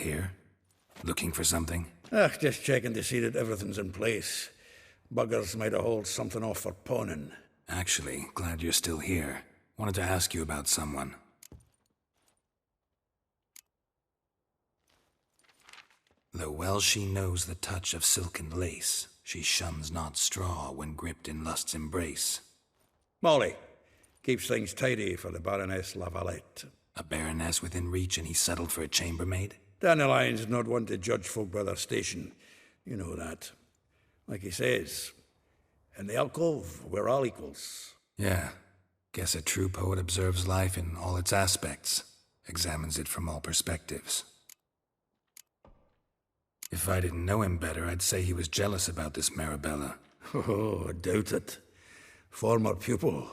here? Looking for something? Just checking to see that everything's in place. Buggers might have hauled something off for pawning. Actually, glad you're still here. Wanted to ask you about someone. Though well she knows the touch of silken lace, she shuns not straw when gripped in lust's embrace. Molly. Keeps things tidy for the Baroness Lavalette. A baroness within reach and he settled for a chambermaid? Dandelion's not one to judge folk by their station. You know that. Like he says, in the alcove, we're all equals. Yeah. Guess a true poet observes life in all its aspects, examines it from all perspectives. If I didn't know him better, I'd say he was jealous about this Marabella. Oh, I doubt it. Former pupil.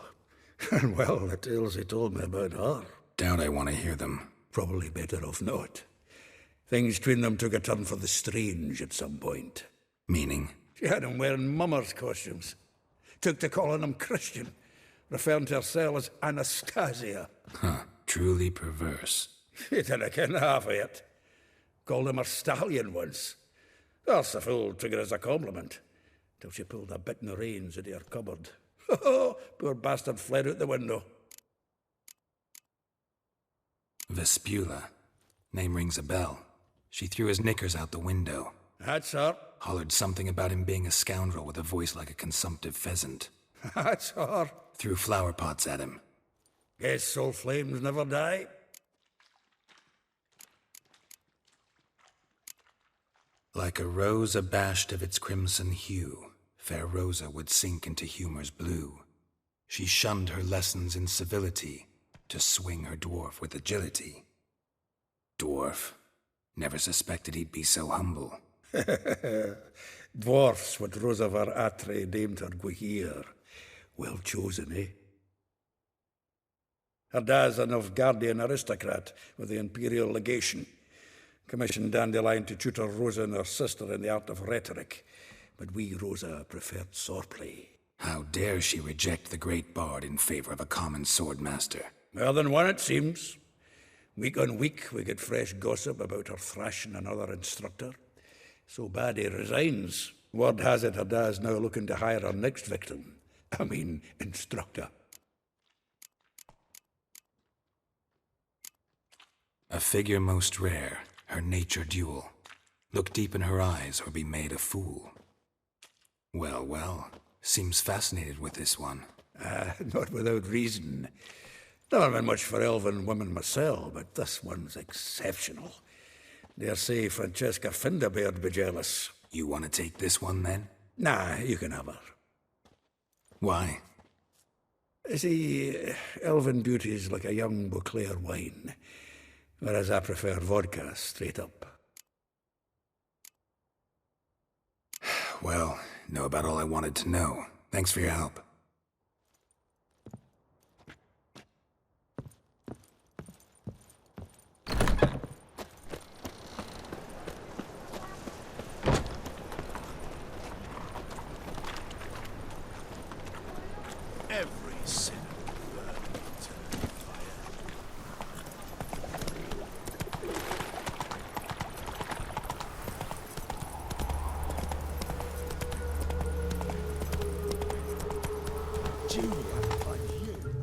And well, the tales he told me about her. Doubt I want to hear them. Probably better off not. Things between them took a turn for the strange at some point. Meaning? She had him wearing mummers' costumes. Took to calling him Christian, referring to herself as Anastasia. Huh, truly perverse. He didn't ken half of it. Called him her stallion once. That's the fool took it as a compliment, till she pulled a bit in the reins into her cupboard. Poor bastard fled out the window. Vespula. Name rings a bell. She threw his knickers out the window. That's her. Hollered something about him being a scoundrel with a voice like a consumptive pheasant. That's her. Threw flower pots at him. Guess soul flames never die. Like a rose abashed of its crimson hue, fair Rosa would sink into humor's blue. She shunned her lessons in civility, to swing her dwarf with agility. Dwarf. Never suspected he'd be so humble. Dwarfs what Rosa var Atre named her Guahir. Well chosen, eh? Her dad's a Novgardian aristocrat with the Imperial Legation. Commissioned Dandelion to tutor Rosa and her sister in the art of rhetoric. But we, Rosa, preferred swordplay. How dare she reject the great bard in favor of a common swordmaster? More than one, it seems. Week on week, we get fresh gossip about her thrashing another instructor. So bad he resigns. Word has it her dad's now looking to hire her next victim. I mean, instructor. A figure most rare, her nature dual. Look deep in her eyes or be made a fool. Well, well, seems fascinated with this one. Not without reason. Never been much for elven women myself, but this one's exceptional. Dare say Francesca Finderbeard be jealous. You want to take this one, then? Nah, you can have her. Why? See, elven beauty's like a young Beauclair wine, whereas I prefer vodka straight up. Well, know about all I wanted to know. Thanks for your help. Every sin burned to fire. Julia, find you.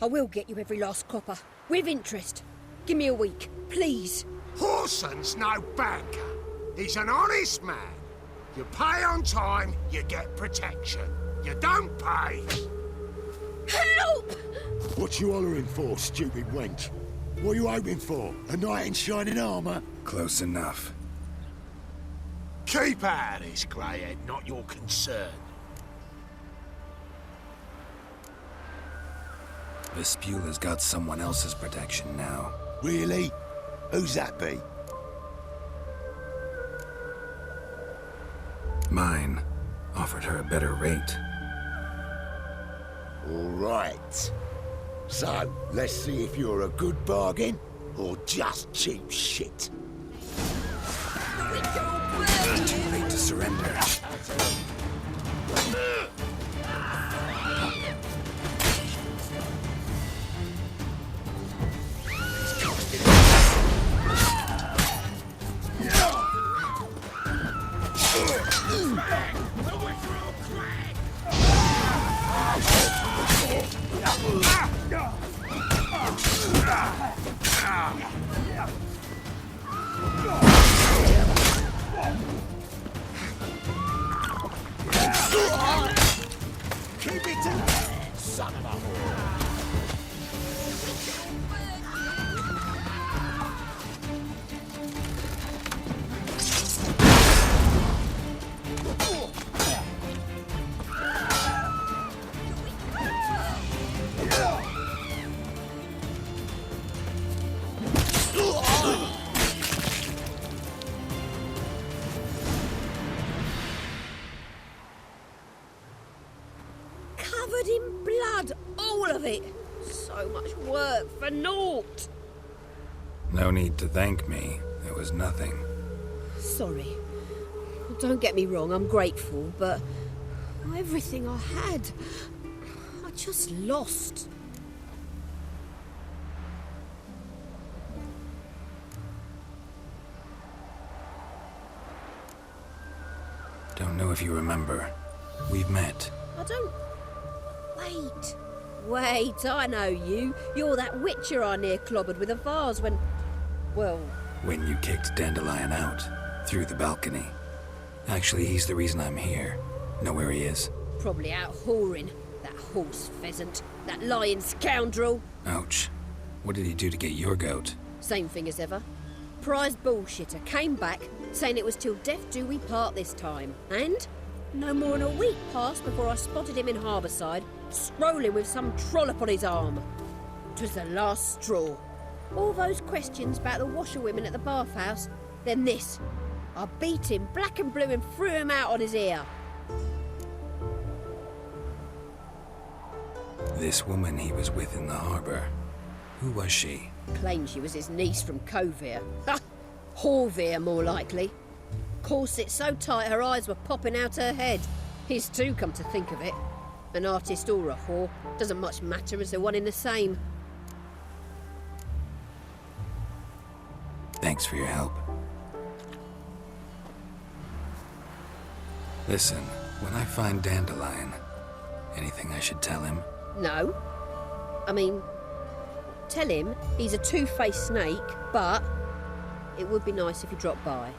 I will get you every last copper, with interest. Give me a week, please. Horson's no banker. He's an honest man. You pay on time, you get protection. You don't pay. Help! What you hollering for, stupid wench? What you hoping for? A knight in shining armour? Close enough. Keep out of this, greyhead, not your concern. Vespula's got someone else's protection now. Really? Who's that be? Mine. Offered her a better rate. All right. So, let's see if you're a good bargain or just cheap shit. Too late to surrender. Keep it together, son of a whore. Covered in blood, all of it. So much work for naught. No need to thank me. It was nothing. Sorry. Don't get me wrong, I'm grateful, but everything I had, I just lost. Don't know if you remember. We've met. I don't... Wait, I know you. You're that witcher I near clobbered with a vase when... Well... When you kicked Dandelion out. Through the balcony. Actually, he's the reason I'm here. Know where he is? Probably out whoring. That horse pheasant. That lying scoundrel. Ouch. What did he do to get your goat? Same thing as ever. Prize bullshitter came back, saying it was till death do we part this time. And no more than a week passed before I spotted him in Harbourside, strolling with some trollop on his arm. 'Twas the last straw. All those questions about the washerwomen at the bathhouse, then this. I beat him black and blue and threw him out on his ear. This woman he was with in the harbour. Who was she? Claimed she was his niece from Covere. Ha! Horvere, more likely. Corset so tight her eyes were popping out her head. His too, come to think of it. An artist or a whore, doesn't much matter as they're one in the same. Thanks for your help. Listen, when I find Dandelion, anything I should tell him? No. I mean, tell him he's a two-faced snake, but it would be nice if he dropped by.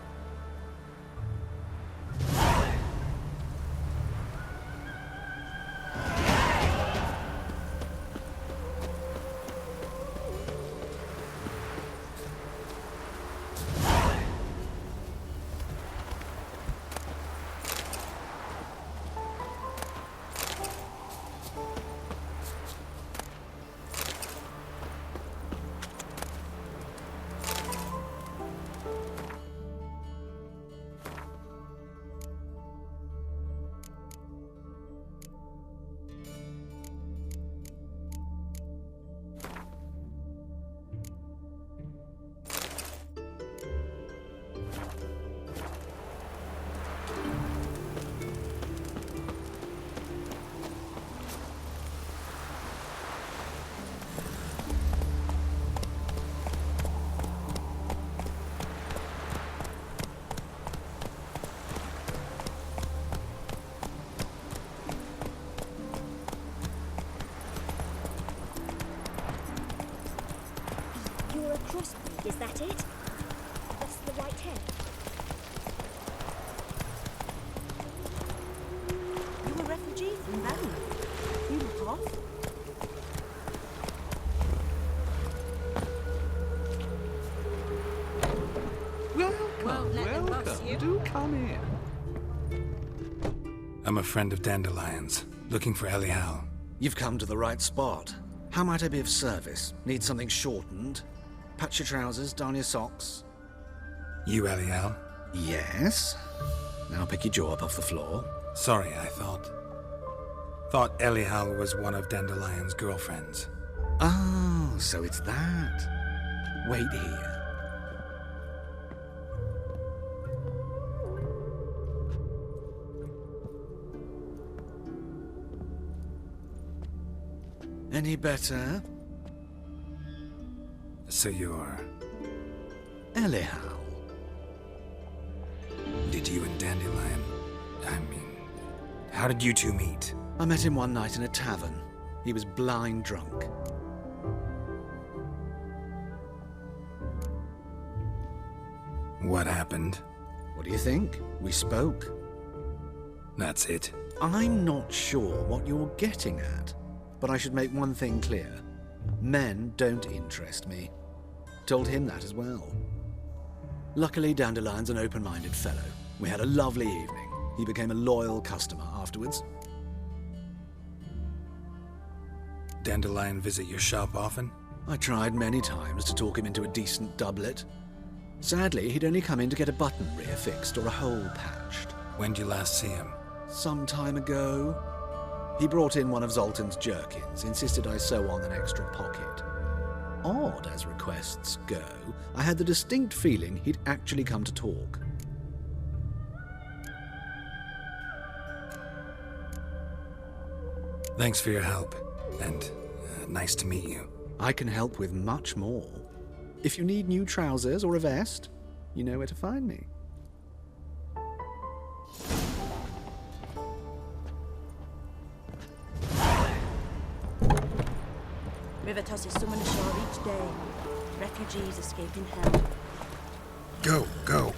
You're a crossbreed, is that it? That's the white hair. You a refugee from Valley? You look off. Welcome. Do come in. I'm a friend of Dandelion's, looking for Elial. You've come to the right spot. How might I be of service? Need something shortened? Patch your trousers, darn your socks? You Elial? Yes. Now pick your jaw up off the floor. Sorry, I thought Elial was one of Dandelion's girlfriends. Oh, so it's that. Wait here. Any better? So you're... Elial. Did you and Dandelion I mean, how did you two meet? I met him one night in a tavern. He was blind drunk. What happened? What do you think? We spoke. That's it. I'm not sure what you're getting at, but I should make one thing clear. Men don't interest me. Told him that as well. Luckily, Dandelion's an open-minded fellow. We had a lovely evening. He became a loyal customer afterwards. Dandelion visit your shop often? I tried many times to talk him into a decent doublet. Sadly, he'd only come in to get a button rear fixed or a hole patched. When'd you last see him? Some time ago. He brought in one of Zoltan's jerkins, insisted I sew on an extra pocket. Odd as requests go, I had the distinct feeling he'd actually come to talk. Thanks for your help, and nice to meet you. I can help with much more. If you need new trousers or a vest, you know where to find me. River tosses someone ashore each day. Refugees escaping hell. Go, go.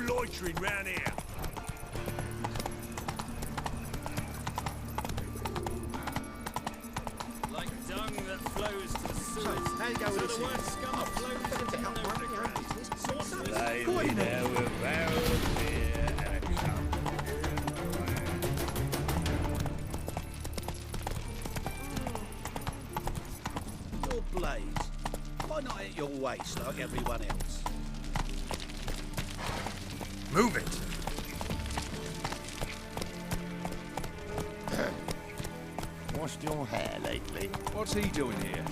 Loitering round here. Like dung that flows to the sewers. How you going So with the this? word scum flows to the underground. Lately there were barrels of beer and a cup. Your blade. Why not at your waist like everyone else? Move it! Washed your hair lately? What's he doing here?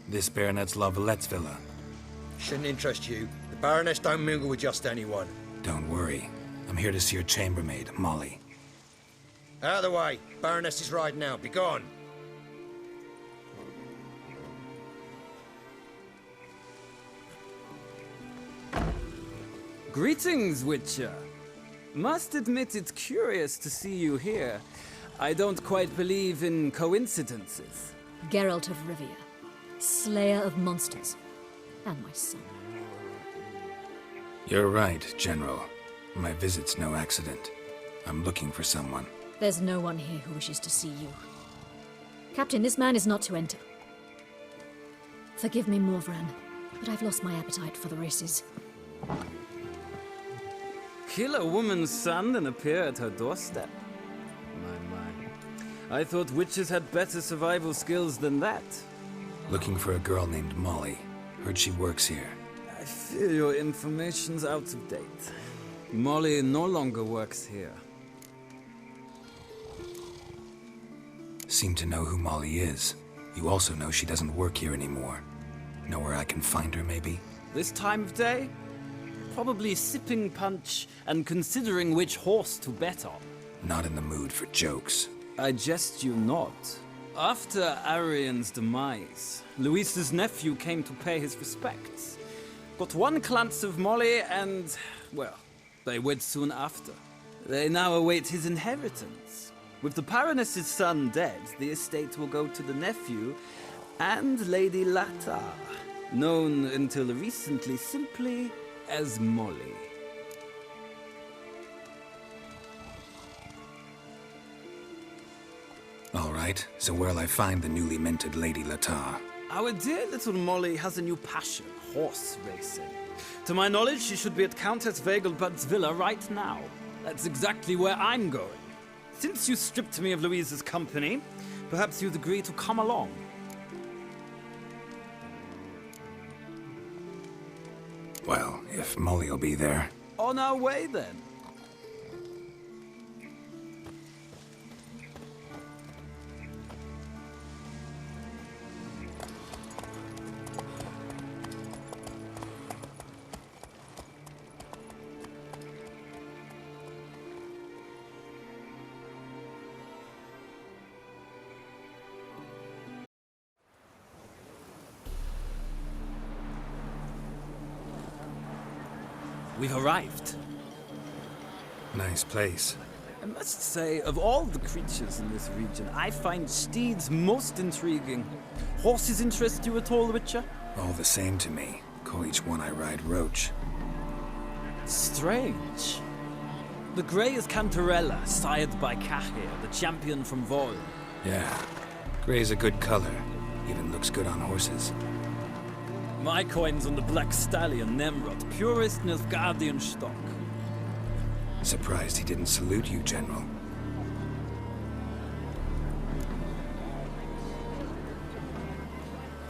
This Baronet's La Vallette's villa. Shouldn't interest you. The Baroness don't mingle with just anyone. Don't worry. I'm here to see your chambermaid, Molly. Out of the way. Baroness is riding out. Be gone. Greetings, Witcher. Must admit it's curious to see you here. I don't quite believe in coincidences. Geralt of Rivia, slayer of monsters, and my son. You're right, General. My visit's no accident. I'm looking for someone. There's no one here who wishes to see you. Captain, this man is not to enter. Forgive me, Morvran, but I've lost my appetite for the races. Kill a woman's son and appear at her doorstep? My. I thought witches had better survival skills than that. Looking for a girl named Molly. Heard she works here. I fear your information's out of date. Molly no longer works here. Seem to know who Molly is. You also know she doesn't work here anymore. Know where I can find her, maybe? This time of day? Probably sipping punch and considering which horse to bet on. Not in the mood for jokes. I jest you not. After Arian's demise, Luis's nephew came to pay his respects. Got one glance of Molly and, well, they wed soon after. They now await his inheritance. With the Baroness's son dead, the estate will go to the nephew and Lady Latta, known until recently simply as Molly. All right, so where'll I find the newly minted Lady Latta? Our dear little Molly has a new passion, horse racing. To my knowledge, she should be at Countess Vegelbud's villa right now. That's exactly where I'm going. Since you stripped me of Louise's company, perhaps you'd agree to come along. Well, if Molly'll be there. On our way, then. We've arrived. Nice place. I must say, of all the creatures in this region, I find steeds most intriguing. Horses interest you at all, Witcher? All the same to me. Call each one I ride Roach. Strange. The grey is Cantarella, sired by Cahir, the champion from Vol. Yeah. Gray's a good color. Even looks good on horses. My coin's on the Black Stallion, Nemrod, purest Nilfgaardian stock. Surprised he didn't salute you, General.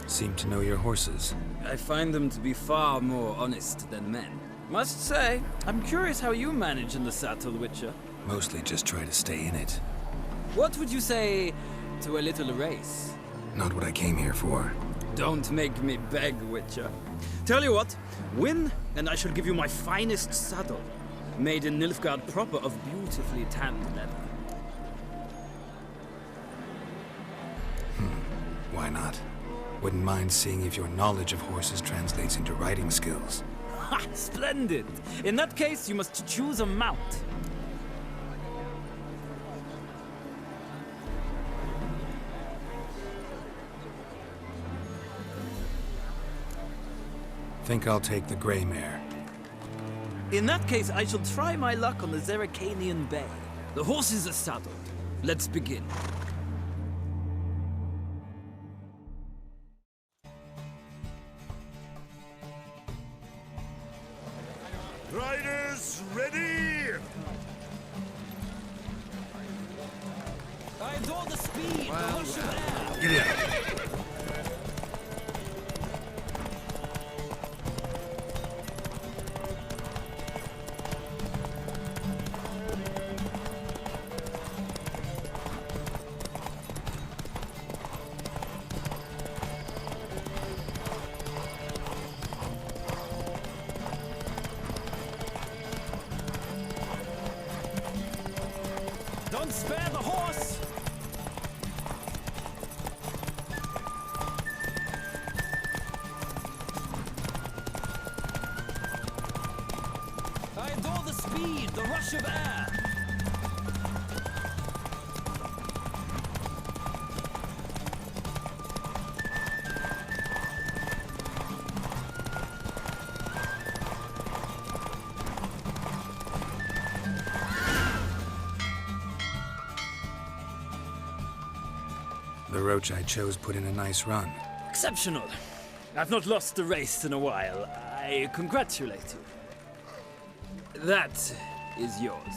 Seem to know your horses. I find them to be far more honest than men. Must say, I'm curious how you manage in the saddle, Witcher. Mostly just try to stay in it. What would you say to a little race? Not what I came here for. Don't make me beg, Witcher. Tell you what, win, and I shall give you my finest saddle. Made in Nilfgaard proper of beautifully tanned leather. Why not? Wouldn't mind seeing if your knowledge of horses translates into riding skills. Ha! Splendid! In that case, you must choose a mount. Think I'll take the gray mare. In that case, I shall try my luck on the Zeracanian Bay. The horses are saddled. Let's begin. Riders, ready! I adore the speed, the rush of air. Get in. Don't spare the horse! I adore the speed, the rush of air. The Roach I chose put in a nice run. Exceptional. I've not lost a race in a while. I congratulate you. That is yours.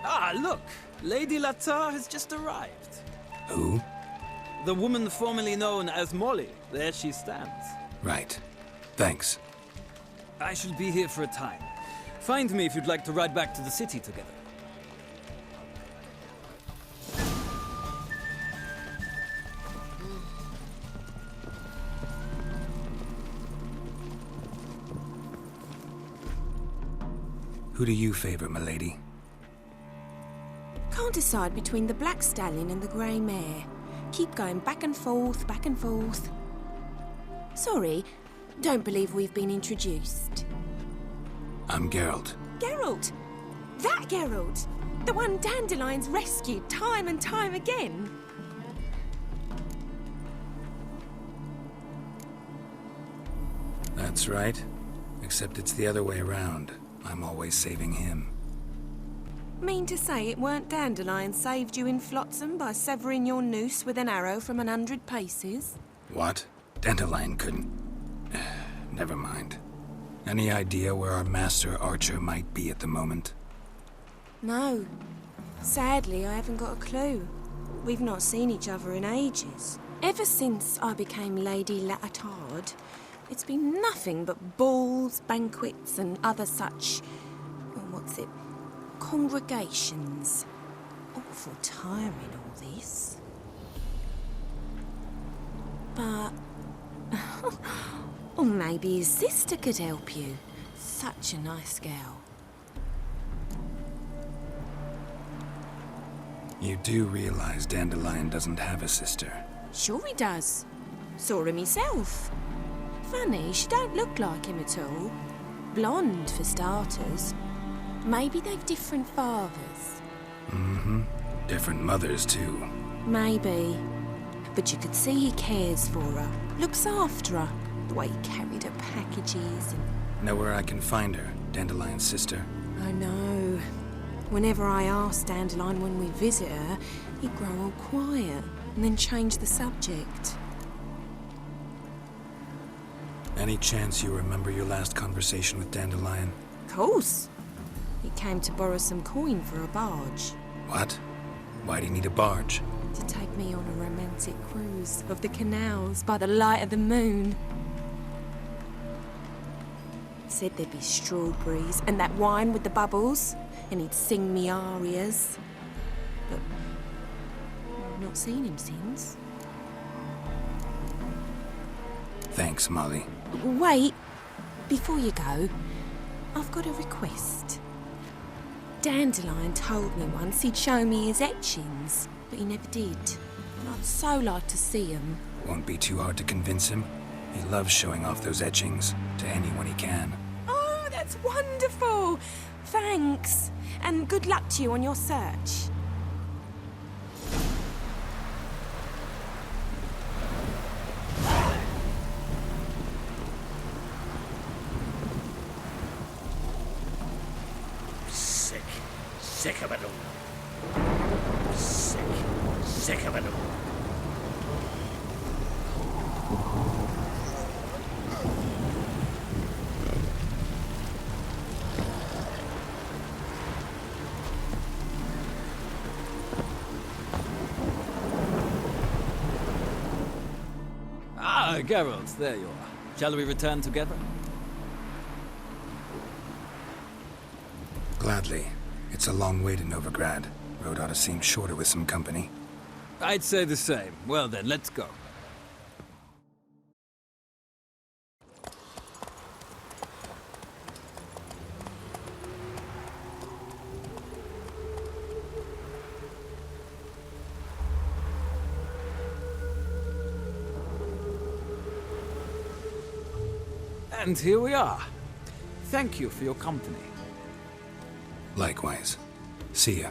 Ah, look! Lady Latar has just arrived. Who? The woman formerly known as Molly. There she stands. Right. Thanks. I shall be here for a time. Find me if you'd like to ride back to the city together. Who do you favor, milady? Can't decide between the Black Stallion and the Grey Mare. Keep going back and forth, back and forth. Sorry, don't believe we've been introduced. I'm Geralt. Geralt! That Geralt! The one Dandelion's rescued time and time again. That's right. Except it's the other way around. I'm always saving him. Mean to say it weren't Dandelion saved you in Flotsam by severing your noose with an arrow from 100 paces? What? Dandelion couldn't... Never mind. Any idea where our master archer might be at the moment? No. Sadly, I haven't got a clue. We've not seen each other in ages. Ever since I became Lady Latard, it's been nothing but balls, banquets and other such... congregations. Awful tiring, all this. But... or maybe his sister could help you. Such a nice girl. You do realize Dandelion doesn't have a sister? Sure he does. Saw him myself. Funny, she don't look like him at all. Blonde, for starters. Maybe they've different fathers. Mm-hmm. Different mothers, too. Maybe. But you could see he cares for her. Looks after her. The way he carried her packages and... Know where I can find her, Dandelion's sister? I know. Whenever I ask Dandelion when we visit her, he'd grow all quiet and then change the subject. Any chance you remember your last conversation with Dandelion? Of course. He came to borrow some coin for a barge. What? Why do you need a barge? To take me on a romantic cruise of the canals by the light of the moon. Said there'd be strawberries and that wine with the bubbles, and he'd sing me arias. But I've not seen him since. Thanks, Molly. Wait, before you go, I've got a request. Dandelion told me once he'd show me his etchings, but he never did. And I'd so like to see them. Won't be too hard to convince him. He loves showing off those etchings to anyone he can. Oh, that's wonderful! Thanks, and good luck to you on your search. Sick of it all. Sick of it all. Ah, Geralt, there you are. Shall we return together? Gladly. It's a long way to Novigrad. Road ought to seem shorter with some company. I'd say the same. Well then, let's go. And here we are. Thank you for your company. Likewise. See ya.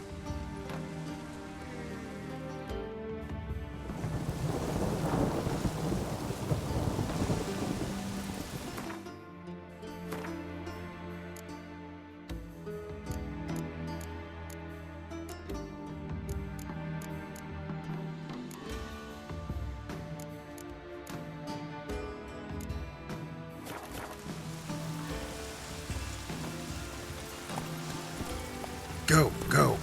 Go, go.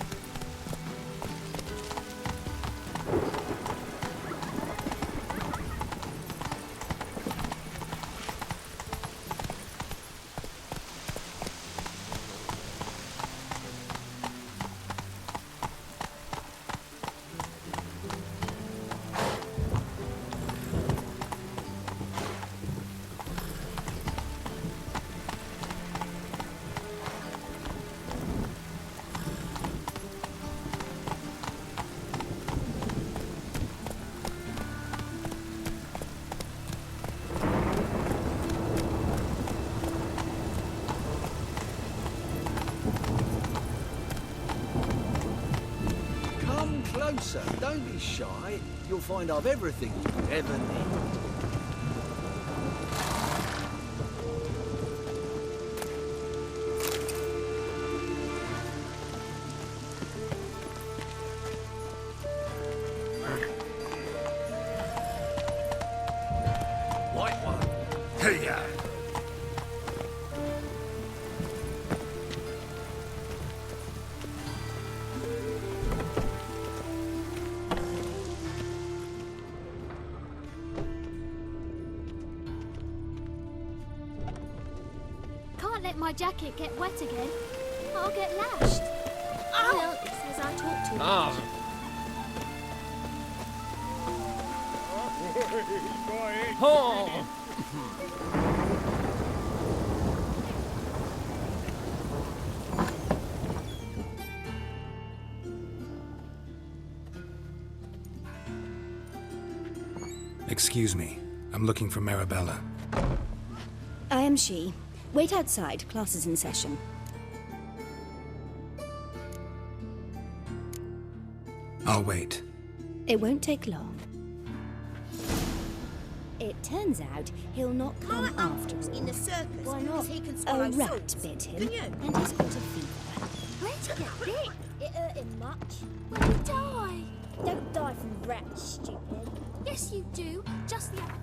Closer, don't be shy. You'll find I've everything you ever need. my jacket get wet again, I'll get lashed. Well, it says I talk too much. Oh. Excuse me. I'm looking for Marabella. I am she. Wait outside. Class is in session. I'll wait. It won't take long. It turns out he'll not come after all. In the circus. Why not? He can A swallow rat swords. bit him, Can you? and he's got a fever. Where'd you get bit? It hurt him much. Will you die? Don't die from rats, stupid. Yes, you do. Just the other.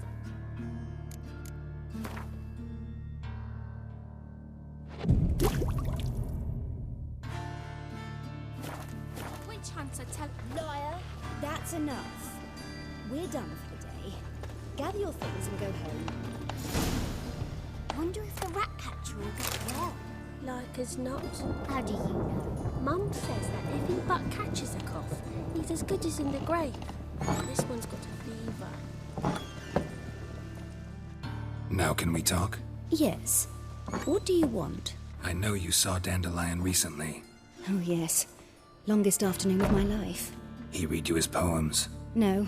Witch hunter, tell. Liar. That's enough. We're done for the day. Gather your things and go home. Wonder if the rat catcher will get well. Like as not. How do you know? Mum says that if he but catches a cough, he's as good as in the grave. This one's got a fever. Now can we talk? Yes. What do you want? I know you saw Dandelion recently. Oh, yes. Longest afternoon of my life. He read you his poems. No.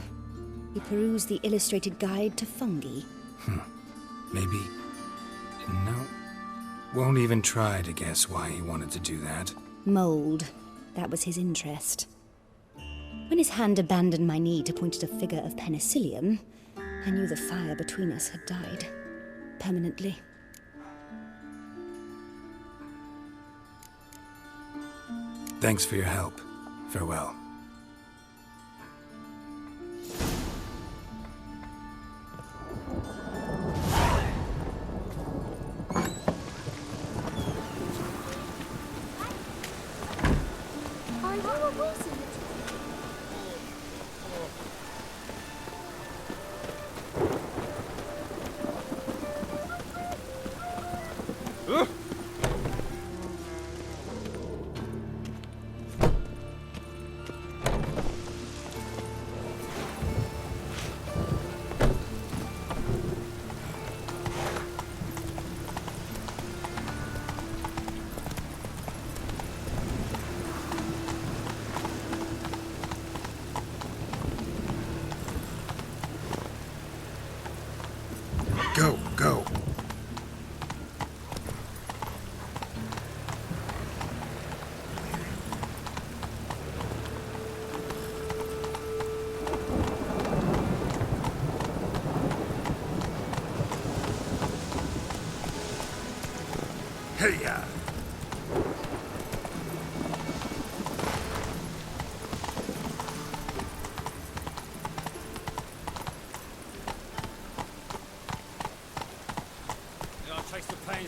He perused the illustrated guide to fungi. Maybe... No. Won't even try to guess why he wanted to do that. Mold. That was his interest. When his hand abandoned my knee to point at a figure of penicillium, I knew the fire between us had died. Permanently. Thanks for your help. Farewell. Go, go. Hey-ya!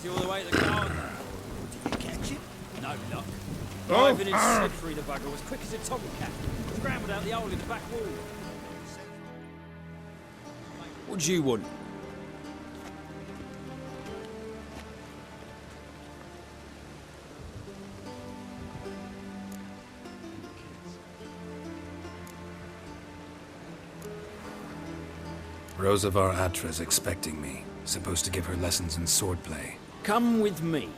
All the way to the garden. Did you catch it? No luck. Diving in slippery, the bugger was quick as a tomcat. Scrambled out the hole in the back wall. What do you want? Rosa var Atra's expecting me. Supposed to give her lessons in swordplay. Come with me.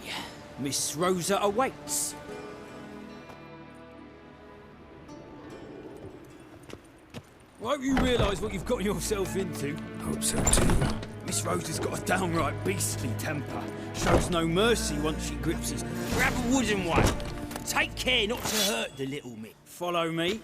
Miss Rosa awaits. Won't you realise what you've got yourself into? Hope so too. Miss Rosa's got a downright beastly temper. Shows no mercy once she grips us. Grab a wooden one. Take care not to hurt the little mitt. Follow me.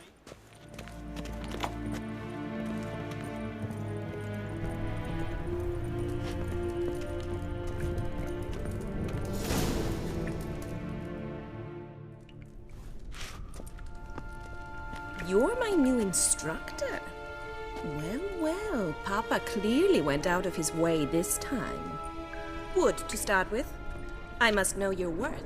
You're my new instructor. Well, well, Papa clearly went out of his way this time. Wood, to start with. I must know your worth.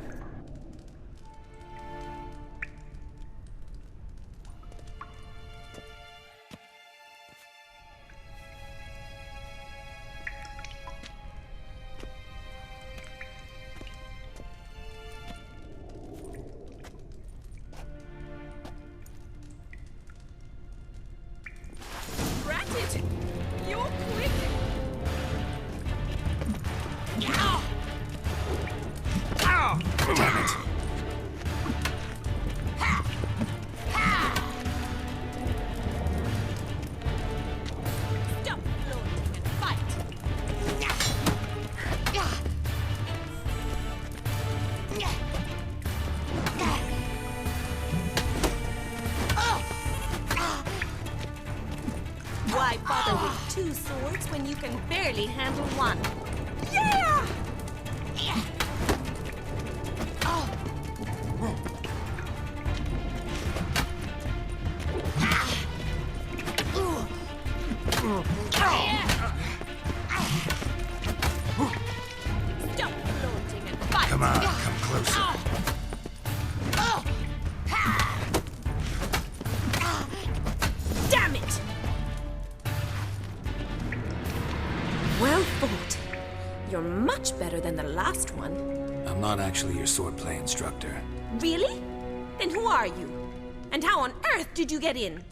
Why bother with two swords when you can barely handle one? Yeah! Stop flaunting and fight! Come on, come closer. Damn it! Well fought. You're much better than the last one. I'm not actually your swordplay instructor. Really? Then who are you? And how on earth did you get in?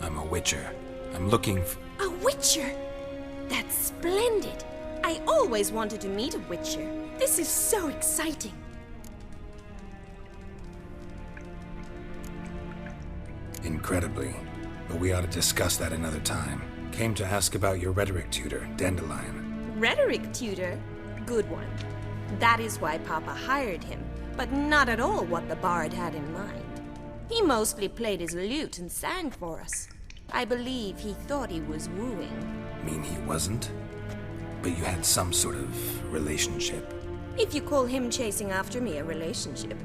I'm a witcher. I'm looking for... A witcher? That's splendid. I always wanted to meet a witcher. This is so exciting. Incredibly. But we ought to discuss that another time. Came to ask about your rhetoric tutor, Dandelion. Rhetoric tutor? Good one. That is why Papa hired him, but not at all what the bard had in mind. He mostly played his lute and sang for us. I believe he thought he was wooing. Mean he wasn't? But you had some sort of relationship. If you call him chasing after me a relationship.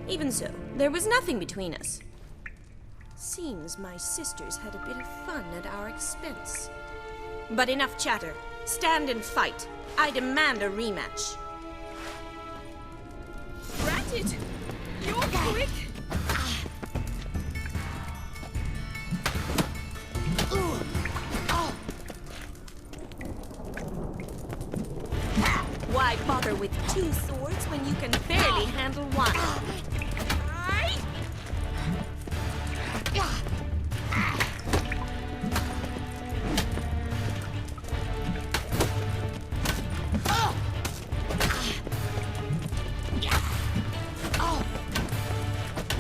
Even so, there was nothing between us. Seems my sisters had a bit of fun at our expense. But enough chatter. Stand and fight. I demand a rematch. Ratted! You're quick! Why bother with two swords when you can barely handle one?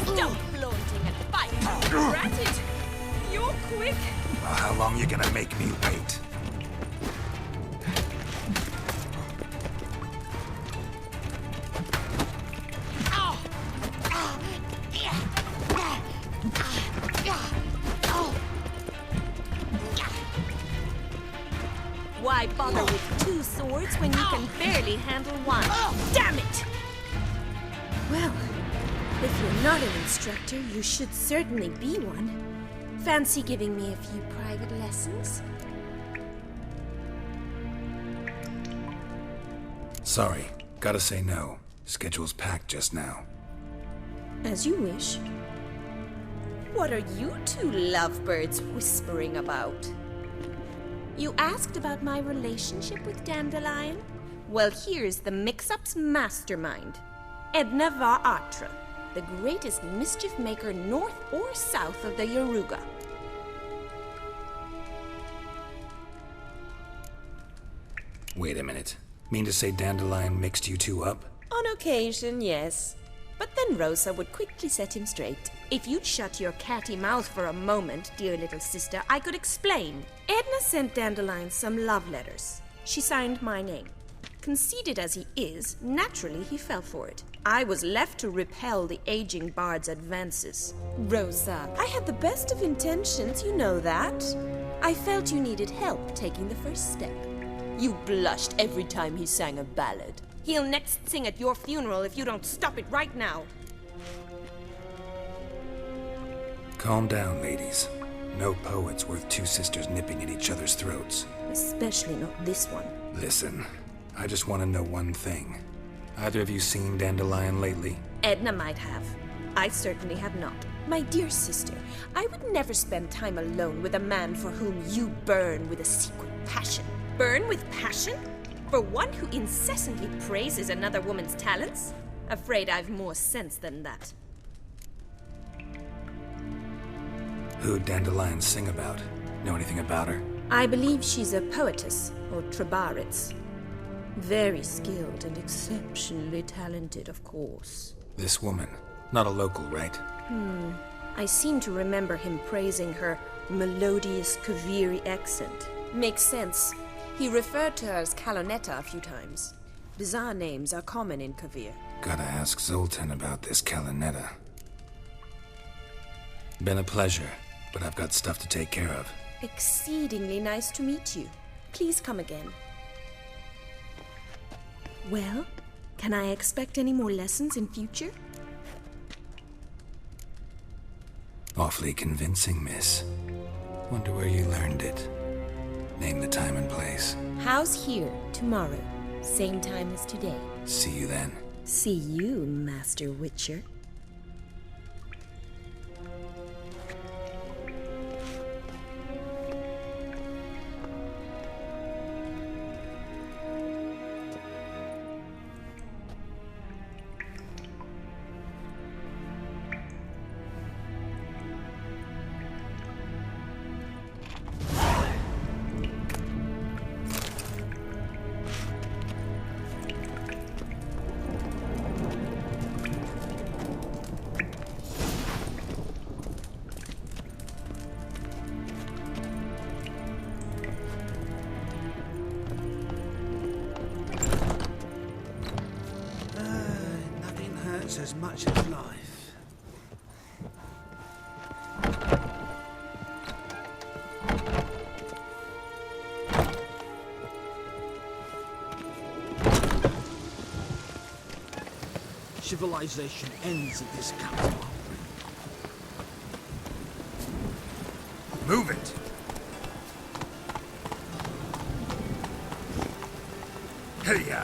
Stop flaunting and fight! Ratted! You're quick! Well, how long you gonna make me wait? Why bother with two swords when you can barely handle one? Damn it! Well, if you're not an instructor, you should certainly be one. Fancy giving me a few private lessons? Sorry, gotta say no. Schedule's packed just now. As you wish. What are you two lovebirds whispering about? You asked about my relationship with Dandelion? Well, here's the mix-up's mastermind. Edna Va Atra, the greatest mischief maker north or south of the Yaruga. Wait a minute. Mean to say Dandelion mixed you two up? On occasion, yes. But then Rosa would quickly set him straight. If you'd shut your catty mouth for a moment, dear little sister, I could explain. Edna sent Dandelion some love letters. She signed my name. Conceited as he is, naturally he fell for it. I was left to repel the aging bard's advances. Rosa, I had the best of intentions, you know that. I felt you needed help taking the first step. You blushed every time he sang a ballad. He'll next sing at your funeral if you don't stop it right now. Calm down, ladies. No poet's worth two sisters nipping at each other's throats. Especially not this one. Listen, I just want to know one thing. Either of you seen Dandelion lately? Edna might have. I certainly have not. My dear sister, I would never spend time alone with a man for whom you burn with a secret passion. Burn with passion? For one who incessantly praises another woman's talents? Afraid I've more sense than that. Who'd Dandelion sing about? Know anything about her? I believe she's a poetess, or trabaritz. Very skilled and exceptionally talented, of course. This woman. Not a local, right? I seem to remember him praising her melodious Kaviri accent. Makes sense. He referred to her as Kalonetta a few times. Bizarre names are common in Kavir. Gotta ask Zoltan about this Kalonetta. Been a pleasure, but I've got stuff to take care of. Exceedingly nice to meet you. Please come again. Well, can I expect any more lessons in future? Awfully convincing, miss. Wonder where you learned it. Name the time and place. How's here tomorrow? Same time as today. See you then. See you, Master Witcher. Nothing hurts as much as life. Civilization ends at this capital. Move it! Hey-ya!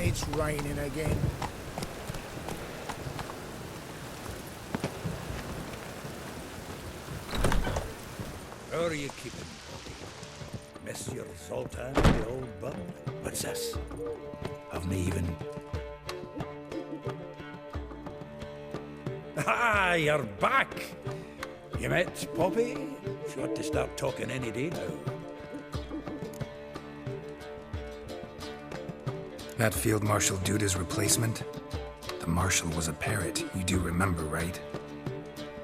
It's raining again. How are you keeping, Poppy? Miss your Zoltan, the old bug? What's this? Haven't even... Ah, you're back! You met Poppy? She ought to start talking any day now. That Field Marshal Duda's replacement? The Marshal was a parrot, you do remember, right?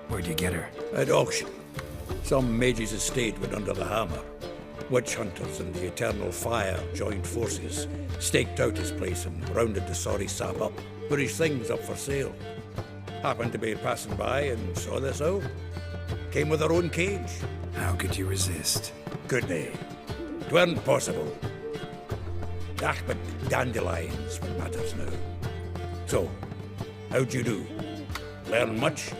Where'd you get her? At auction. Some mage's estate went under the hammer. Witch hunters and the Eternal Fire joined forces, staked out his place and rounded the sorry sap up, put his things up for sale. Happened to be passing by and saw this out. Came with her own cage. How could you resist? Could they? 'Tweren't possible. Ah, but dandelions what matters now. So, how'd you do? Learn much?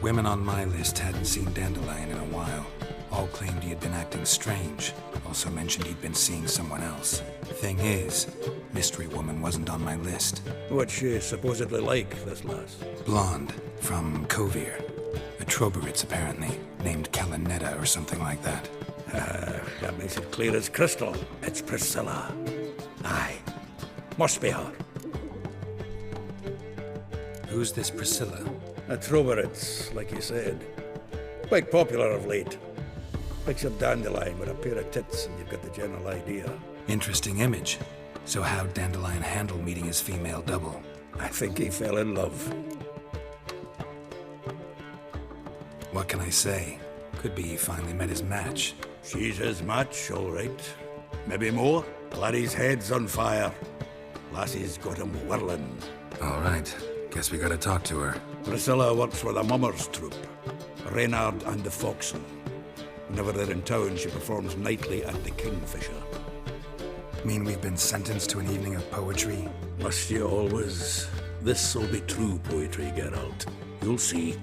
Women on my list hadn't seen Dandelion in a while. All claimed he had been acting strange. Also mentioned he'd been seeing someone else. Thing is, Mystery Woman wasn't on my list. What's she supposedly like, this lass? Blonde, from Kovir. A Troberitz, apparently, named Kalanetta or something like that. That makes it clear as crystal. It's Priscilla. Aye. Must be her. Who's this Priscilla? A Troberitz, like you said. Quite popular of late. Picture Dandelion with a pair of tits and you've got the general idea. Interesting image. So how'd Dandelion handle meeting his female double? I think he fell in love. What can I say? Could be he finally met his match. She's his match, all right. Maybe more. Laddie's head's on fire. Lassie's got him whirling. All right. Guess we gotta talk to her. Priscilla works for the Mummers troupe. Reynard and the Foxen. Whenever they're in town, she performs nightly at the Kingfisher. Mean we've been sentenced to an evening of poetry? Must you always? This'll be true poetry, Geralt. You'll see.